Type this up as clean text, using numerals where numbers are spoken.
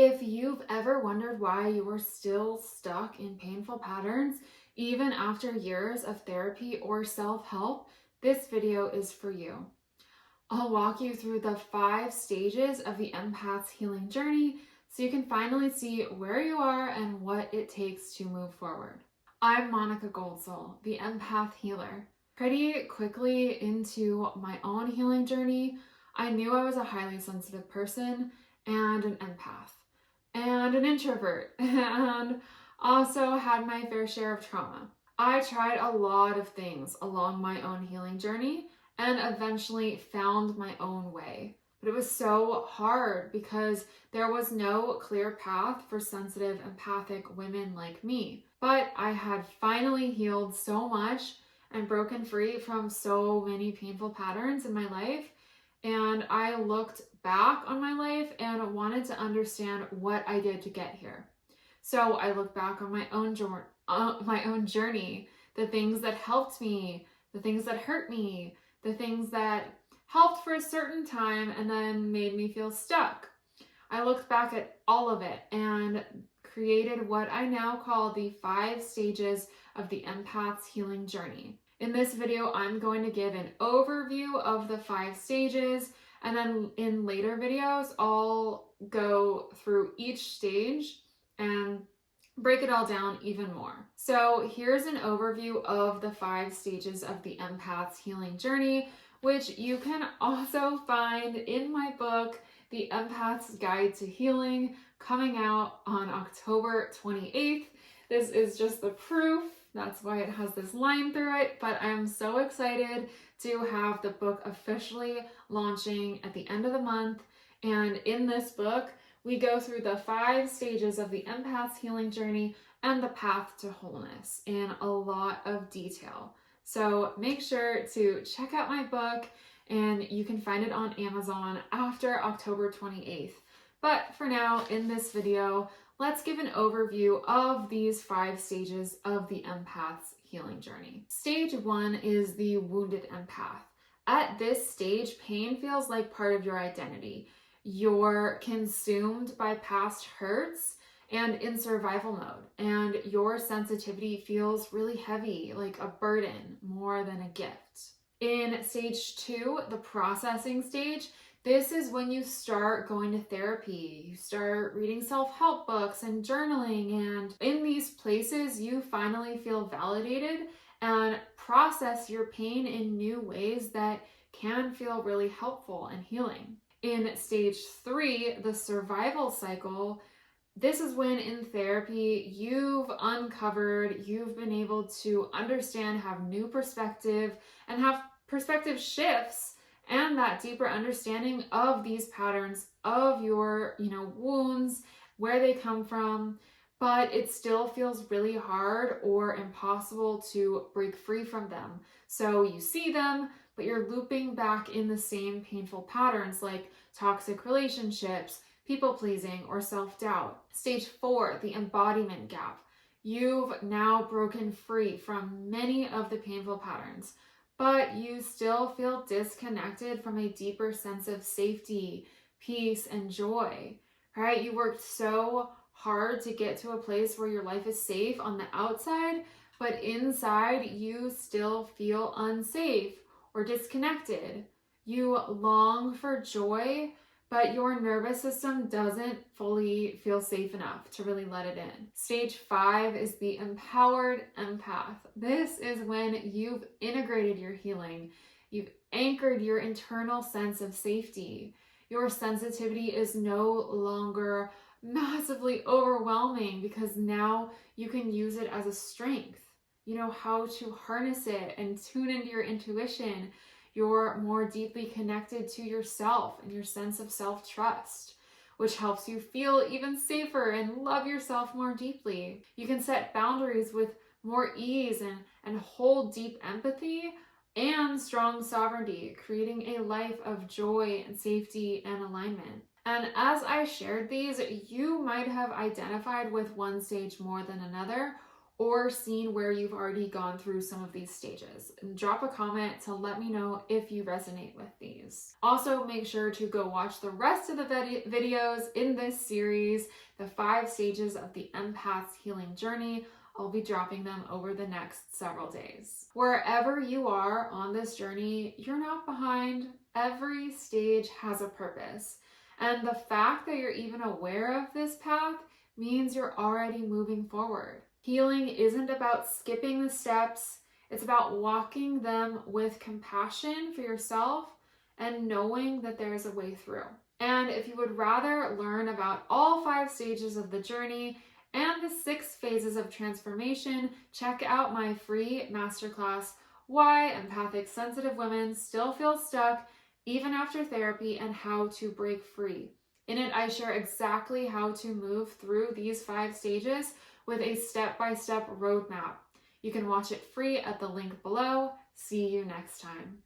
If you've ever wondered why you are still stuck in painful patterns, even after years of therapy or self-help, this video is for you. I'll walk you through the 5 stages of the empath's healing journey so you can finally see where you are and what it takes to move forward. I'm Monica Goldsoul, the empath healer. Pretty quickly into my own healing journey, I knew I was a highly sensitive person and an empath and an introvert and also had my fair share of trauma. I tried a lot of things along my own healing journey and eventually found my own way. But it was so hard because there was no clear path for sensitive, empathic women like me. But I had finally healed so much and broken free from so many painful patterns in my life. And I looked back on my life and wanted to understand what I did to get here. So I looked back on my own journey, the things that helped me, the things that hurt me, the things that helped for a certain time and then made me feel stuck. I looked back at all of it and created what I now call the 5 stages of the empath's healing journey. In this video, I'm going to give an overview of the 5 stages, and then in later videos, I'll go through each stage and break it all down even more. So here's an overview of the 5 stages of the empath's healing journey, which you can also find in my book, The Empath's Guide to Healing, coming out on October 28th. This is just the proof. That's why it has this line through it, but I'm so excited to have the book officially launching at the end of the month. And in this book, we go through the 5 stages of the empath's healing journey and the path to wholeness in a lot of detail. So make sure to check out my book, and you can find it on Amazon after October 28th. But for now, in this video, let's give an overview of these 5 stages of the empath's healing journey. Stage 1 is the wounded empath. At this stage, pain feels like part of your identity. You're consumed by past hurts and in survival mode, and your sensitivity feels really heavy, like a burden more than a gift. In stage 2, the processing stage, this is when you start going to therapy, you start reading self-help books and journaling, and in these places you finally feel validated and process your pain in new ways that can feel really helpful and healing. In stage 3, the survival cycle, this is when in therapy you've uncovered, you've been able to understand, have new perspective, and have perspective shifts and that deeper understanding of these patterns of your, wounds, where they come from, but it still feels really hard or impossible to break free from them. So you see them, but you're looping back in the same painful patterns like toxic relationships, people-pleasing, or self-doubt. Stage 4, the embodiment gap. You've now broken free from many of the painful patterns, but you still feel disconnected from a deeper sense of safety, peace, and joy, right? You worked so hard to get to a place where your life is safe on the outside, but inside you still feel unsafe or disconnected. You long for joy, but your nervous system doesn't fully feel safe enough to really let it in. Stage 5 is the empowered empath. This is when you've integrated your healing. You've anchored your internal sense of safety. Your sensitivity is no longer massively overwhelming because now you can use it as a strength. You know how to harness it and tune into your intuition. You're more deeply connected to yourself and your sense of self-trust, which helps you feel even safer and love yourself more deeply. You can set boundaries with more ease and hold deep empathy and strong sovereignty, creating a life of joy and safety and alignment. And as I shared these, you might have identified with one stage more than another, or seen where you've already gone through some of these stages. And drop a comment to let me know if you resonate with these. Also, make sure to go watch the rest of the videos in this series, the 5 stages of the empath's healing journey. I'll be dropping them over the next several days. Wherever you are on this journey, you're not behind. Every stage has a purpose. And the fact that you're even aware of this path means you're already moving forward. Healing isn't about skipping the steps, it's about walking them with compassion for yourself and knowing that there's a way through. And if you would rather learn about all 5 stages of the journey and the 6 phases of transformation, check out my free masterclass, Why Empathic Sensitive Women Still Feel Stuck Even After Therapy and How to Break Free. In it, I share exactly how to move through these 5 stages with a step-by-step roadmap. You can watch it free at the link below. See you next time.